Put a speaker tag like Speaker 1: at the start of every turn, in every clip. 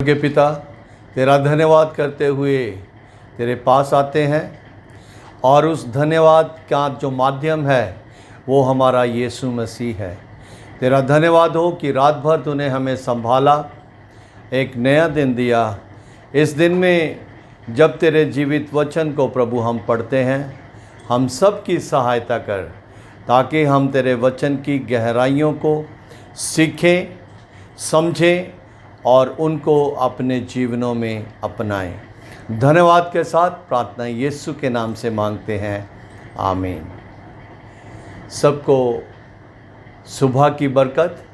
Speaker 1: के पिता, तेरा धन्यवाद करते हुए तेरे पास आते हैं और उस धन्यवाद का जो माध्यम है वो हमारा यीशु मसीह है। तेरा धन्यवाद हो कि रात भर तूने हमें संभाला, एक नया दिन दिया। इस दिन में जब तेरे जीवित वचन को प्रभु हम पढ़ते हैं, हम सब की सहायता कर ताकि हम तेरे वचन की गहराइयों को सीखें, समझें और उनको अपने जीवनों में अपनाएं। धन्यवाद के साथ प्रार्थना यीशु के नाम से मांगते हैं, आमीन। सबको सुबह की बरकत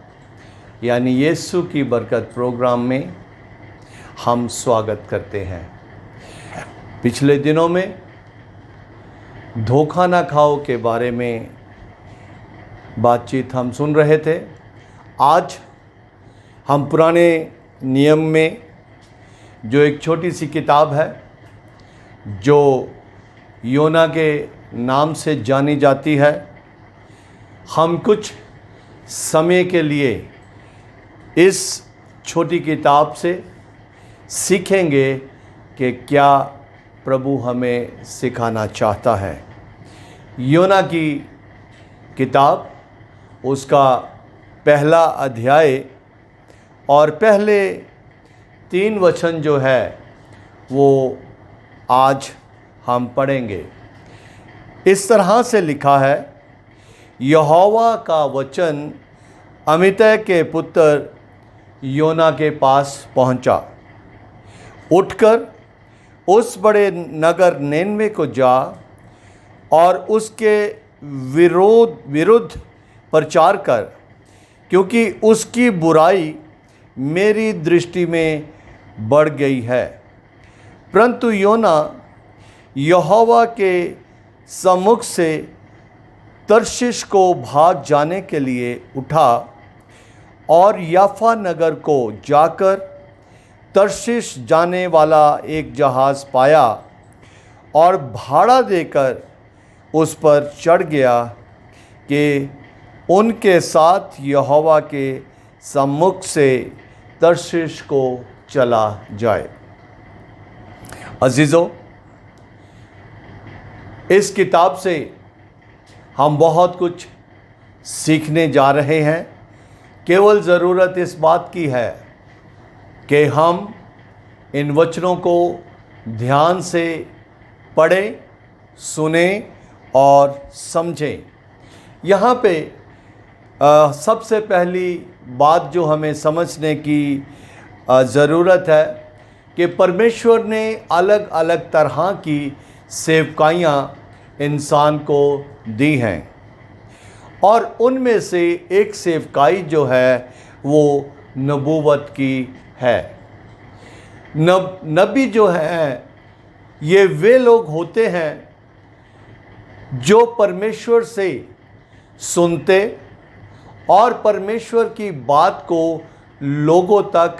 Speaker 1: यानी यीशु की बरकत प्रोग्राम में हम स्वागत करते हैं। पिछले दिनों में धोखा ना खाओ के बारे में बातचीत हम सुन रहे थे। आज हम पुराने नियम में जो एक छोटी सी किताब है जो योना के नाम से जानी जाती है, हम कुछ समय के लिए इस छोटी किताब से सीखेंगे कि क्या प्रभु हमें सिखाना चाहता है। योना की किताब, उसका पहला अध्याय और पहले 3 वचन जो है वो आज हम पढ़ेंगे। इस तरह से लिखा है, यहोवा का वचन अमित्तै के पुत्र योना के पास पहुंचा। उठकर उस बड़े नगर निनवे को जा और उसके विरुद्ध प्रचार कर, क्योंकि उसकी बुराई मेरी दृष्टि में बढ़ गई है। परंतु योना यहोवा के सम्मुख से तर्शीश को भाग जाने के लिए उठा और याफा नगर को जाकर तर्शीश जाने वाला एक जहाज़ पाया और भाड़ा देकर उस पर चढ़ गया कि उनके साथ यहोवा के सम्मुख से तर्शीश को चला जाए। अजीज़ों, इस किताब से हम बहुत कुछ सीखने जा रहे हैं। केवल ज़रूरत इस बात की है कि हम इन वचनों को ध्यान से पढ़ें, सुनें और समझें। यहाँ पे सबसे पहली बात जो हमें समझने की ज़रूरत है कि परमेश्वर ने अलग अलग तरह की सेवकाइयाँ इंसान को दी हैं और उनमें से एक सेवकाई जो है वो नबूवत की है। नबी जो हैं ये वे लोग होते हैं जो परमेश्वर से सुनते और परमेश्वर की बात को लोगों तक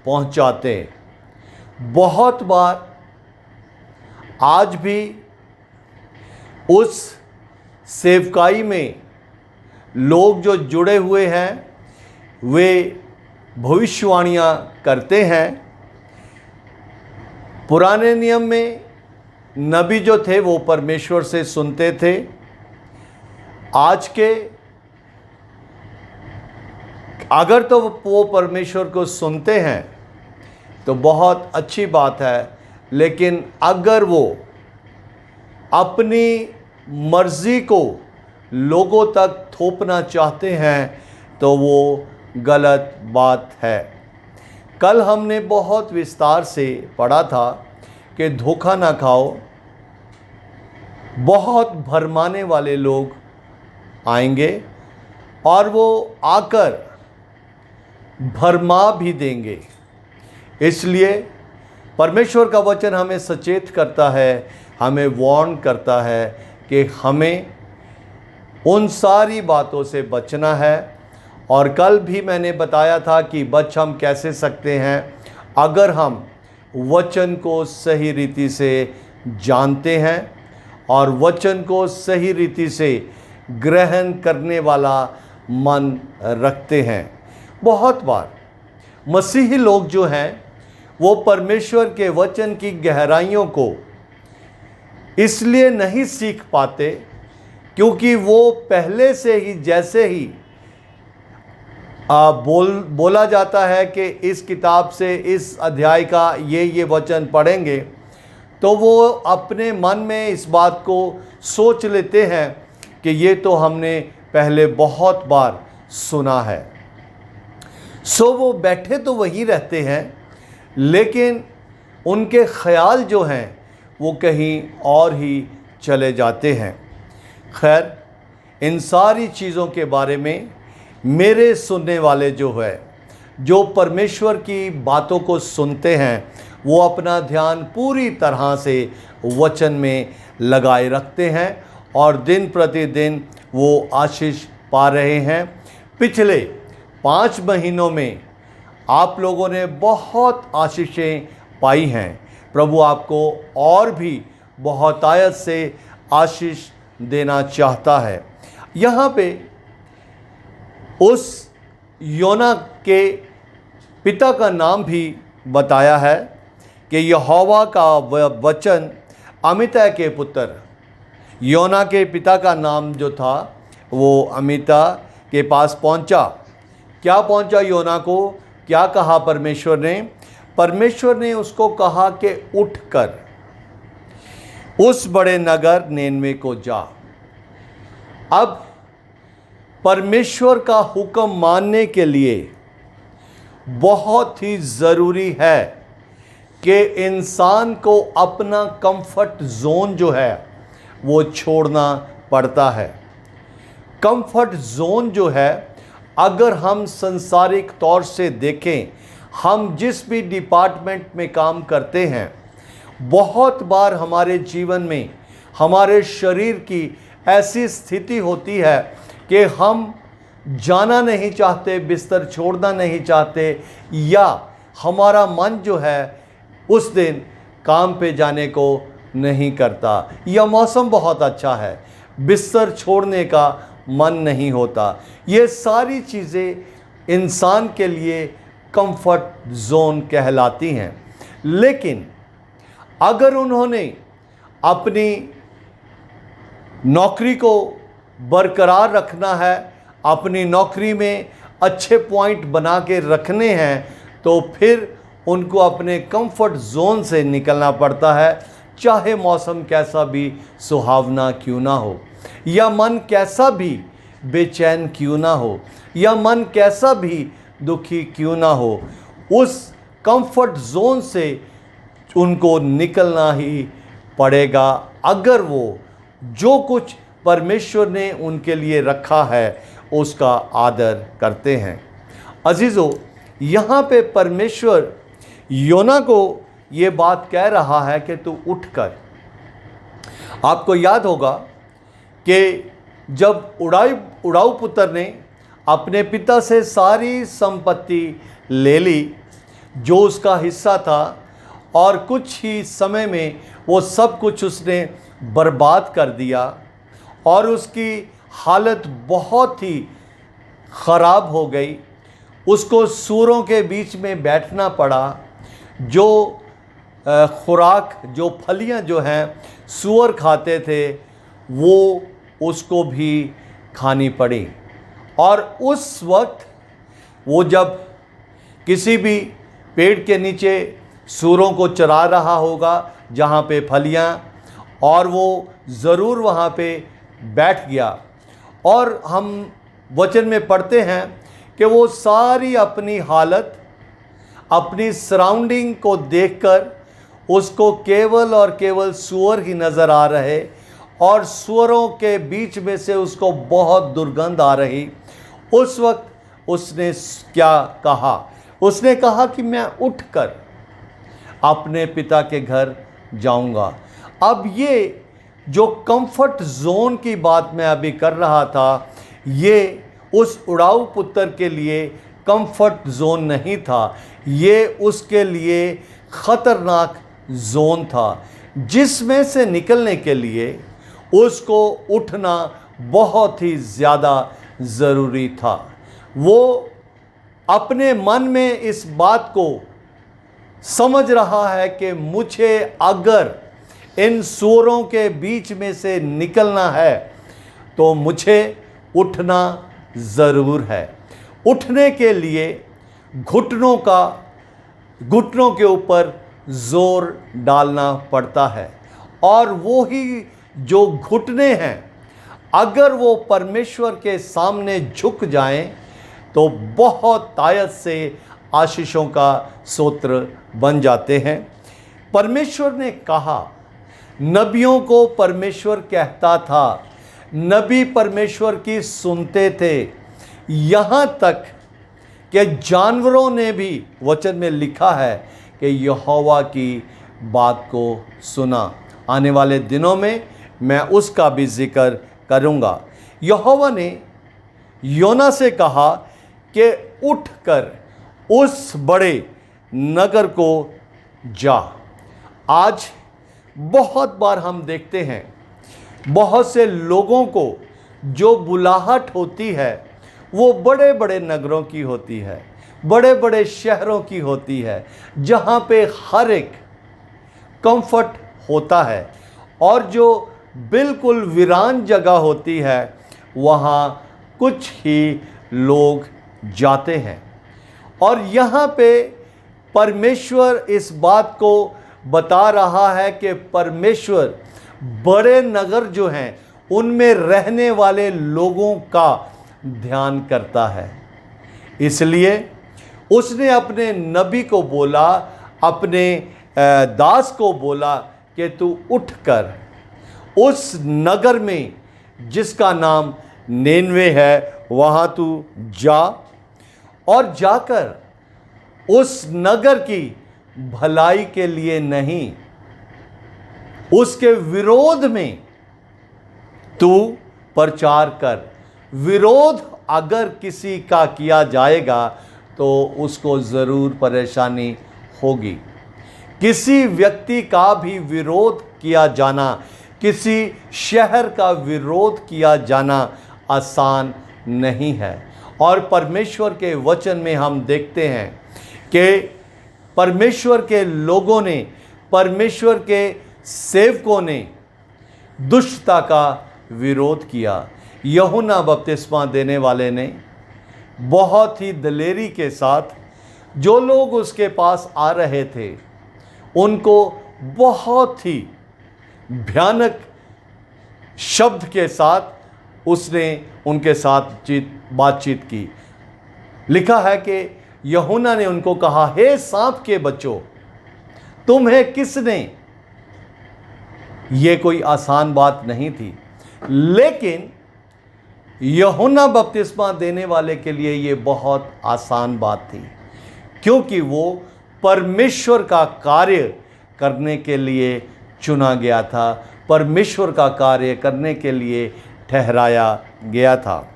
Speaker 1: पहुंचाते। बहुत बार आज भी उस सेवकाई में लोग जो जुड़े हुए हैं वे भविष्यवाणियां करते हैं। पुराने नियम में नबी जो थे वो परमेश्वर से सुनते थे। आज के अगर तो वो परमेश्वर को सुनते हैं तो बहुत अच्छी बात है, लेकिन अगर वो अपनी मर्ज़ी को लोगों तक थोपना चाहते हैं तो वो गलत बात है। कल हमने बहुत विस्तार से पढ़ा था कि धोखा ना खाओ। बहुत भरमाने वाले लोग आएंगे और वो आकर भरमा भी देंगे। इसलिए परमेश्वर का वचन हमें सचेत करता है, हमें वार्न करता है कि हमें उन सारी बातों से बचना है। और कल भी मैंने बताया था कि बच हम कैसे सकते हैं अगर हम वचन को सही रीति से जानते हैं और वचन को सही रीति से ग्रहण करने वाला मन रखते हैं। बहुत बार मसीही लोग जो हैं वो परमेश्वर के वचन की गहराइयों को इसलिए नहीं सीख पाते क्योंकि वो पहले से ही जैसे ही बोला जाता है कि इस किताब से इस अध्याय का ये वचन पढ़ेंगे, तो वो अपने मन में इस बात को सोच लेते हैं कि ये तो हमने पहले बहुत बार सुना है। सो वो बैठे तो वहीं रहते हैं, लेकिन उनके ख्याल जो हैं वो कहीं और ही चले जाते हैं। खैर, इन सारी चीज़ों के बारे में मेरे सुनने वाले जो है, जो परमेश्वर की बातों को सुनते हैं, वो अपना ध्यान पूरी तरह से वचन में लगाए रखते हैं और दिन प्रतिदिन वो आशीष पा रहे हैं। पिछले 5 महीनों में आप लोगों ने बहुत आशीषें पाई हैं। प्रभु आपको और भी बहुतायत से आशीष देना चाहता है। यहाँ पे उस योना के पिता का नाम भी बताया है कि यहोवा का वचन अमित्tai के पुत्र, योना के पिता का नाम जो था वो अमित्tai के पास पहुंचा। क्या पहुंचा योना को? क्या कहा परमेश्वर ने? परमेश्वर ने उसको कहा कि उठकर उस बड़े नगर नीनवे को जा। अब परमेश्वर का हुक्म मानने के लिए बहुत ही ज़रूरी है कि इंसान को अपना कंफर्ट जोन जो है वो छोड़ना पड़ता है। कंफर्ट जोन जो है, अगर हम संसारिक तौर से देखें, हम जिस भी डिपार्टमेंट में काम करते हैं, बहुत बार हमारे जीवन में हमारे शरीर की ऐसी स्थिति होती है कि हम जाना नहीं चाहते, बिस्तर छोड़ना नहीं चाहते, या हमारा मन जो है उस दिन काम पे जाने को नहीं करता, या मौसम बहुत अच्छा है, बिस्तर छोड़ने का मन नहीं होता। ये सारी चीज़ें इंसान के लिए कंफर्ट जोन कहलाती हैं। लेकिन अगर उन्होंने अपनी नौकरी को बरकरार रखना है, अपनी नौकरी में अच्छे पॉइंट बना के रखने हैं, तो फिर उनको अपने कंफर्ट जोन से निकलना पड़ता है, चाहे मौसम कैसा भी सुहावना क्यों ना हो, या मन कैसा भी बेचैन क्यों ना हो, या मन कैसा भी दुखी क्यों ना हो। उस कंफर्ट जोन से उनको निकलना ही पड़ेगा, अगर वो जो कुछ परमेश्वर ने उनके लिए रखा है उसका आदर करते हैं। अजीज़ों, यहाँ पे परमेश्वर योना को ये बात कह रहा है कि तू उठकर। आपको याद होगा कि जब उड़ाऊ पुत्र ने अपने पिता से सारी संपत्ति ले ली जो उसका हिस्सा था, और कुछ ही समय में वो सब कुछ उसने बर्बाद कर दिया और उसकी हालत बहुत ही ख़राब हो गई। उसको सूअरों के बीच में बैठना पड़ा। जो खुराक, जो फलियां जो हैं सूअर खाते थे, वो उसको भी खानी पड़ी। और उस वक्त वो जब किसी भी पेड़ के नीचे सूअरों को चरा रहा होगा जहाँ पे फलियां, और वो ज़रूर वहाँ पे बैठ गया। और हम वचन में पढ़ते हैं कि वो सारी अपनी हालत, अपनी सराउंडिंग को देखकर उसको केवल और केवल सूअर ही नज़र आ रहे, और सूअरों के बीच में से उसको बहुत दुर्गंध आ रही। उस वक्त उसने क्या कहा? उसने कहा कि मैं उठकर अपने पिता के घर जाऊंगा। अब ये जो कंफर्ट जोन की बात मैं अभी कर रहा था, ये उस उड़ाऊ पुत्र के लिए कंफर्ट जोन नहीं था, ये उसके लिए ख़तरनाक जोन था, जिसमें से निकलने के लिए उसको उठना बहुत ही ज़्यादा ज़रूरी था। वो अपने मन में इस बात को समझ रहा है कि मुझे अगर इन सूरों के बीच में से निकलना है तो मुझे उठना ज़रूर है। उठने के लिए घुटनों के ऊपर जोर डालना पड़ता है, और वो ही जो घुटने हैं अगर वो परमेश्वर के सामने झुक जाएं तो बहुत तायत से आशीषों का सोत्र बन जाते हैं। परमेश्वर ने कहा, नबियों को परमेश्वर कहता था, नबी परमेश्वर की सुनते थे, यहाँ तक कि जानवरों ने भी वचन में लिखा है कि यहोवा की बात को सुना। आने वाले दिनों में मैं उसका भी जिक्र करूँगा। यहोवा ने योना से कहा कि उठकर उस बड़े नगर को जा। आज बहुत बार हम देखते हैं बहुत से लोगों को जो बुलाहट होती है वो बड़े बड़े नगरों की होती है, बड़े बड़े शहरों की होती है, जहाँ पे हर एक कंफर्ट होता है, और जो बिल्कुल वीरान जगह होती है वहाँ कुछ ही लोग जाते हैं। और यहाँ पे परमेश्वर इस बात को बता रहा है कि परमेश्वर बड़े नगर जो हैं उनमें रहने वाले लोगों का ध्यान करता है। इसलिए उसने अपने नबी को बोला, अपने दास को बोला कि तू उठकर उस नगर में जिसका नाम नेनवे है वहाँ तू जा, और जाकर उस नगर की भलाई के लिए नहीं, उसके विरोध में तू प्रचार कर। विरोध अगर किसी का किया जाएगा तो उसको ज़रूर परेशानी होगी। किसी व्यक्ति का भी विरोध किया जाना, किसी शहर का विरोध किया जाना आसान नहीं है। और परमेश्वर के वचन में हम देखते हैं कि परमेश्वर के लोगों ने, परमेश्वर के सेवकों ने दुष्टता का विरोध किया। यूहन्ना बपतिस्मा देने वाले ने बहुत ही दिलेरी के साथ जो लोग उसके पास आ रहे थे उनको बहुत ही भयानक शब्द के साथ उसने उनके साथ बातचीत की। लिखा है कि यूहन्ना ने उनको कहा, हे सांप के बच्चों, तुम्हें किसने, ये कोई आसान बात नहीं थी, लेकिन यूहन्ना बपतिस्मा देने वाले के लिए ये बहुत आसान बात थी, क्योंकि वो परमेश्वर का कार्य करने के लिए चुना गया था, परमेश्वर का कार्य करने के लिए ठहराया गया था।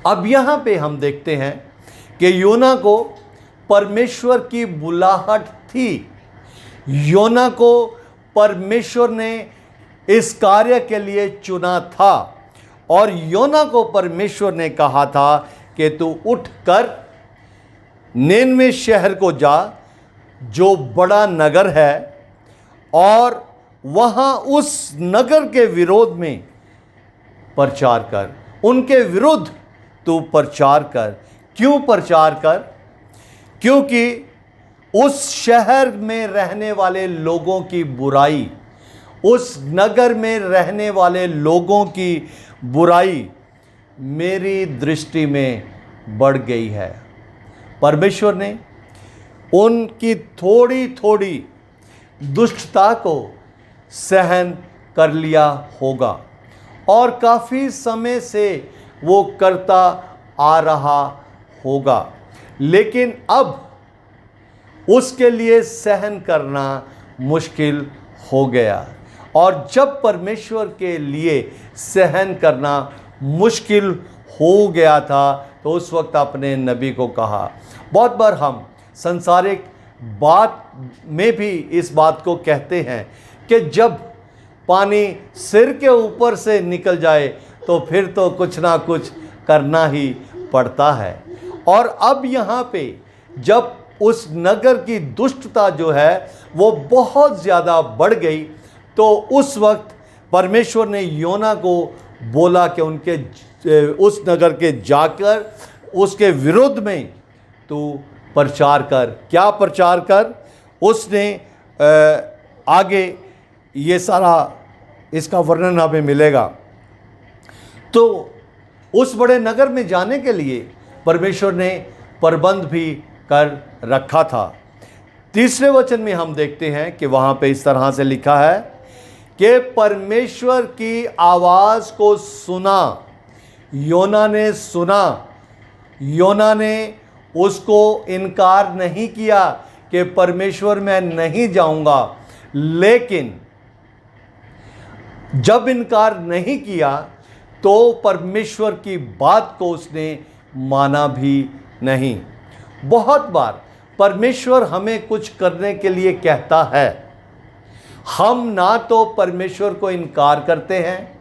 Speaker 1: अब यहाँ पे हम देखते हैं कि योना को परमेश्वर की बुलाहट थी। योना को परमेश्वर ने इस कार्य के लिए चुना था, और योना को परमेश्वर ने कहा था कि तू उठकर निनवे शहर को जा, जो बड़ा नगर है, और वहाँ उस नगर के विरोध में प्रचार कर। उनके विरुद्ध तू प्रचार कर। क्यों प्रचार कर? क्योंकि उस शहर में रहने वाले लोगों की बुराई, उस नगर में रहने वाले लोगों की बुराई मेरी दृष्टि में बढ़ गई है। परमेश्वर ने उनकी थोड़ी थोड़ी दुष्टता को सहन कर लिया होगा, और काफ़ी समय से वो करता आ रहा होगा, लेकिन अब उसके लिए सहन करना मुश्किल हो गया। और जब परमेश्वर के लिए सहन करना मुश्किल हो गया था तो उस वक्त अपने नबी को कहा। बहुत बार हम संसारिक बात में भी इस बात को कहते हैं कि जब पानी सिर के ऊपर से निकल जाए तो फिर तो कुछ ना कुछ करना ही पड़ता है। और अब यहाँ पे जब उस नगर की दुष्टता जो है वो बहुत ज़्यादा बढ़ गई। तो उस वक्त परमेश्वर ने योना को बोला कि उस नगर के जाकर उसके विरुद्ध में तू प्रचार कर। क्या प्रचार कर? उसने आगे ये सारा इसका वर्णन हमें मिलेगा। तो उस बड़े नगर में जाने के लिए परमेश्वर ने प्रबंध भी कर रखा था। तीसरे वचन में हम देखते हैं कि वहाँ पे इस तरह से लिखा है कि परमेश्वर की आवाज़ को सुना। योना ने सुना। योना ने उसको इनकार नहीं किया कि परमेश्वर मैं नहीं जाऊंगा, लेकिन जब इनकार नहीं किया तो परमेश्वर की बात को उसने माना भी नहीं। बहुत बार परमेश्वर हमें कुछ करने के लिए कहता है, हम ना तो परमेश्वर को इनकार करते हैं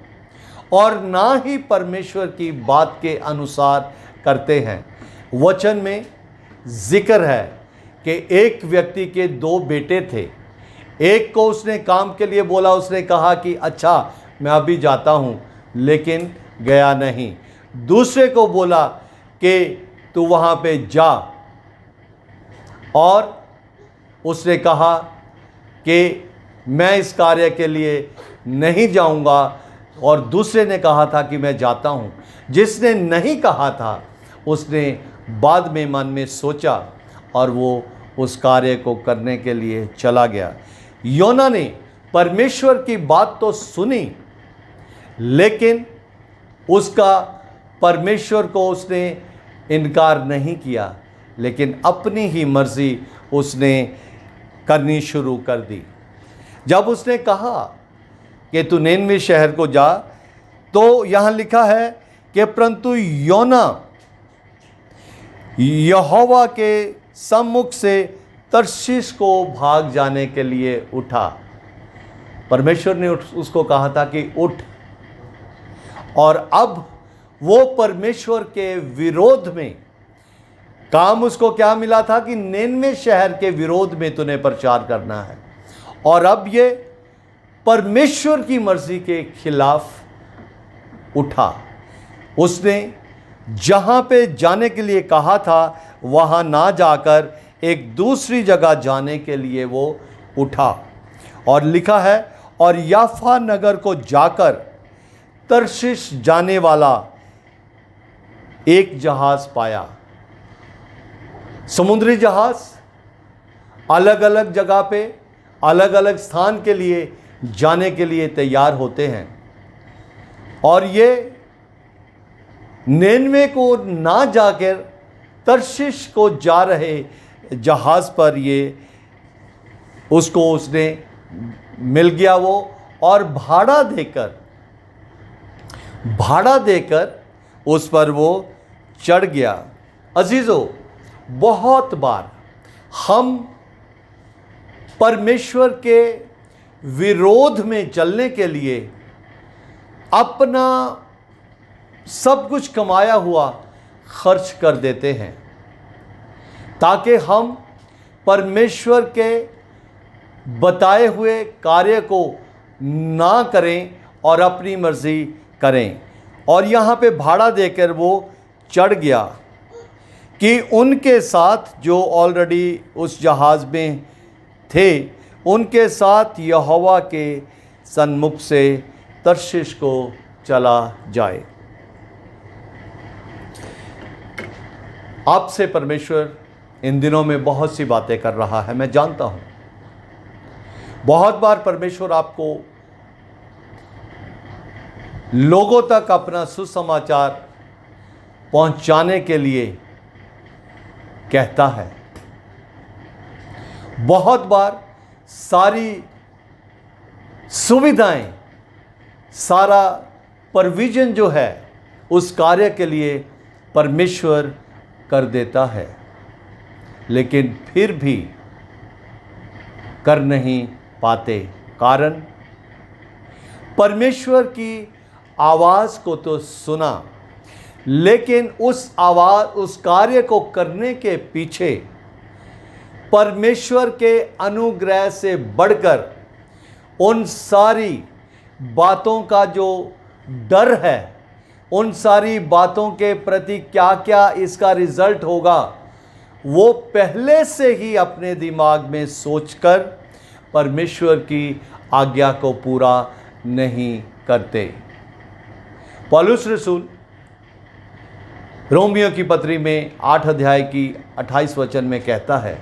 Speaker 1: और ना ही परमेश्वर की बात के अनुसार करते हैं। वचन में जिक्र है कि एक व्यक्ति के 2 बेटे थे। एक को उसने काम के लिए बोला, उसने कहा कि अच्छा मैं अभी जाता हूँ, लेकिन गया नहीं। दूसरे को बोला कि तू वहाँ पे जा, और उसने कहा कि मैं इस कार्य के लिए नहीं जाऊँगा, और दूसरे ने कहा था कि मैं जाता हूँ। जिसने नहीं कहा था उसने बाद में मन में सोचा और वो उस कार्य को करने के लिए चला गया। योना ने परमेश्वर की बात तो सुनी, लेकिन उसका परमेश्वर को उसने इनकार नहीं किया, लेकिन अपनी ही मर्जी उसने करनी शुरू कर दी। जब उसने कहा कि तू निनवे शहर को जा, तो यहाँ लिखा है कि परंतु योना यहोवा के सम्मुख से तर्शीश को भाग जाने के लिए उठा। परमेश्वर ने उसको कहा था कि उठ, और अब वो परमेश्वर के विरोध में काम उसको क्या मिला था कि निनवे शहर के विरोध में तूने प्रचार करना है, और अब ये परमेश्वर की मर्जी के खिलाफ उठा। उसने जहाँ पे जाने के लिए कहा था वहाँ ना जाकर एक दूसरी जगह जाने के लिए वो उठा। और लिखा है, और याफा नगर को जाकर तर्शीश जाने वाला एक जहाज पाया। समुद्री जहाज अलग अलग जगह पे अलग अलग स्थान के लिए जाने के लिए तैयार होते हैं, और ये निनवे को ना जाकर तर्शीश को जा रहे जहाज पर ये उसने मिल गया वो, और भाड़ा देकर उस पर वो चढ़ गया। अजीजों, बहुत बार हम परमेश्वर के विरोध में चलने के लिए अपना सब कुछ कमाया हुआ खर्च कर देते हैं, ताकि हम परमेश्वर के बताए हुए कार्य को ना करें और अपनी मर्जी करें। और यहाँ पे भाड़ा देकर वो चढ़ गया कि उनके साथ जो ऑलरेडी उस जहाज़ में थे, उनके साथ यहोवा के सन्मुख से तर्शीश को चला जाए। आपसे परमेश्वर इन दिनों में बहुत सी बातें कर रहा है, मैं जानता हूँ। बहुत बार परमेश्वर आपको लोगों तक अपना सुसमाचार पहुंचाने के लिए कहता है। बहुत बार सारी सुविधाएं, सारा प्रोविजन जो है उस कार्य के लिए परमेश्वर कर देता है, लेकिन फिर भी कर नहीं पाते। कारण परमेश्वर की आवाज़ को तो सुना, लेकिन उस कार्य को करने के पीछे परमेश्वर के अनुग्रह से बढ़कर उन सारी बातों का जो डर है, उन सारी बातों के प्रति क्या क्या इसका रिजल्ट होगा, वो पहले से ही अपने दिमाग में सोचकर परमेश्वर की आज्ञा को पूरा नहीं करते। पौलुस रसूल रोमियो की पत्री में 8 अध्याय की 28 वचन में कहता है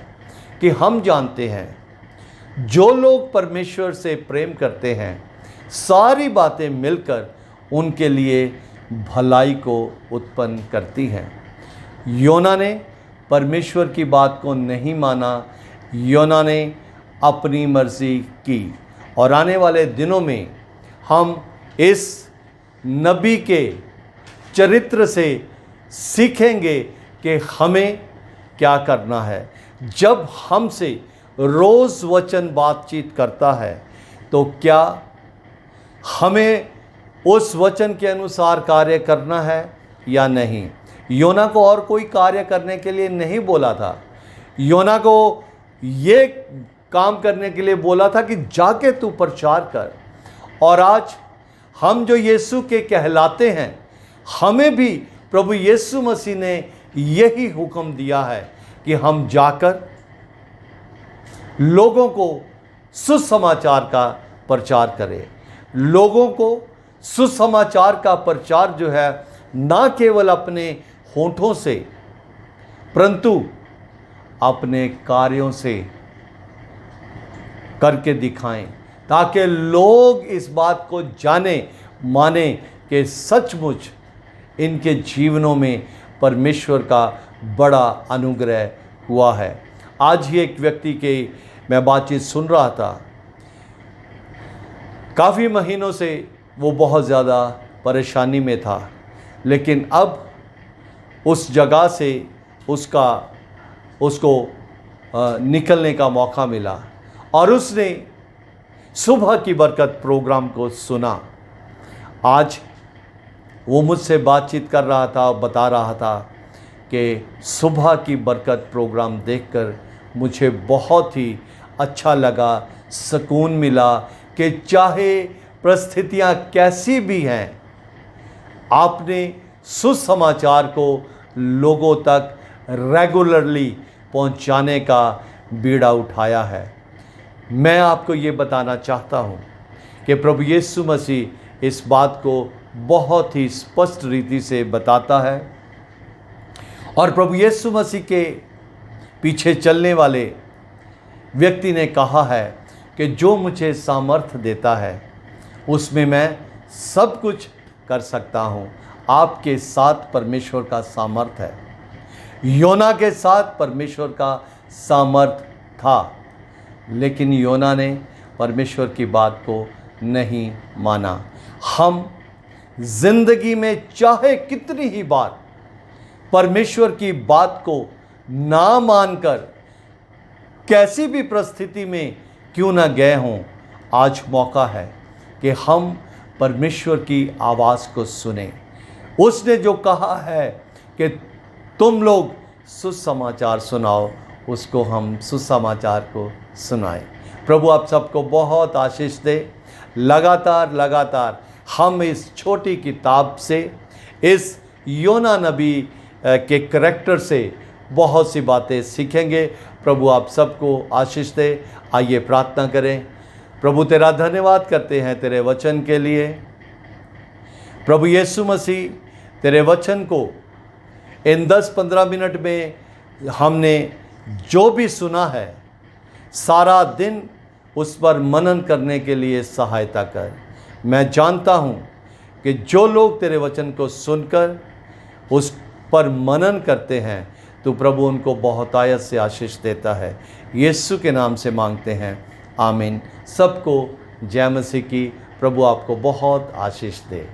Speaker 1: कि हम जानते हैं जो लोग परमेश्वर से प्रेम करते हैं सारी बातें मिलकर उनके लिए भलाई को उत्पन्न करती हैं। योना ने परमेश्वर की बात को नहीं माना, योना ने अपनी मर्जी की। और आने वाले दिनों में हम इस नबी के चरित्र से सीखेंगे कि हमें क्या करना है। जब हमसे रोज़ वचन बातचीत करता है तो क्या हमें उस वचन के अनुसार कार्य करना है या नहीं। योना को और कोई कार्य करने के लिए नहीं बोला था, योना को ये काम करने के लिए बोला था कि जाके तू प्रचार कर। और आज हम जो यीशु के कहलाते हैं, हमें भी प्रभु यीशु मसीह ने यही हुक्म दिया है कि हम जाकर लोगों को सुसमाचार का प्रचार करें। लोगों को सुसमाचार का प्रचार जो है ना केवल अपने होठों से परंतु अपने कार्यों से करके दिखाएं, ताकि लोग इस बात को जाने माने कि सचमुच इनके जीवनों में परमेश्वर का बड़ा अनुग्रह हुआ है। आज ही एक व्यक्ति के मैं बातचीत सुन रहा था, काफ़ी महीनों से वो बहुत ज़्यादा परेशानी में था, लेकिन अब उस जगह से उसको निकलने का मौका मिला और उसने सुबह की बरकत प्रोग्राम को सुना। आज वो मुझसे बातचीत कर रहा था और बता रहा था कि सुबह की बरकत प्रोग्राम देखकर मुझे बहुत ही अच्छा लगा, सुकून मिला कि चाहे परिस्थितियाँ कैसी भी हैं, आपने सुसमाचार को लोगों तक रेगुलरली पहुंचाने का बीड़ा उठाया है। मैं आपको ये बताना चाहता हूँ कि प्रभु यीशु मसीह इस बात को बहुत ही स्पष्ट रीति से बताता है और प्रभु यीशु मसीह के पीछे चलने वाले व्यक्ति ने कहा है कि जो मुझे सामर्थ्य देता है उसमें मैं सब कुछ कर सकता हूँ। आपके साथ परमेश्वर का सामर्थ्य है। योना के साथ परमेश्वर का सामर्थ्य था, लेकिन योना ने परमेश्वर की बात को नहीं माना। हम जिंदगी में चाहे कितनी ही बार परमेश्वर की बात को ना मानकर कैसी भी परिस्थिति में क्यों ना गए हों, आज मौका है कि हम परमेश्वर की आवाज़ को सुने। उसने जो कहा है कि तुम लोग सुसमाचार सुनाओ, उसको हम सुसमाचार को सुनाएं। प्रभु आप सबको बहुत आशीष दे। लगातार हम इस छोटी किताब से, इस योना नबी के करैक्टर से बहुत सी बातें सीखेंगे। प्रभु आप सबको आशीष दे। आइए प्रार्थना करें। प्रभु तेरा धन्यवाद करते हैं तेरे वचन के लिए। प्रभु यीशु मसीह तेरे वचन को इन 10-15 मिनट में हमने जो भी सुना है, सारा दिन उस पर मनन करने के लिए सहायता कर। मैं जानता हूँ कि जो लोग तेरे वचन को सुनकर उस पर मनन करते हैं, तो प्रभु उनको बहुतायत से आशीष देता है। यीशु के नाम से मांगते हैं, आमीन। सबको जय मसीह की। प्रभु आपको बहुत आशीष दे।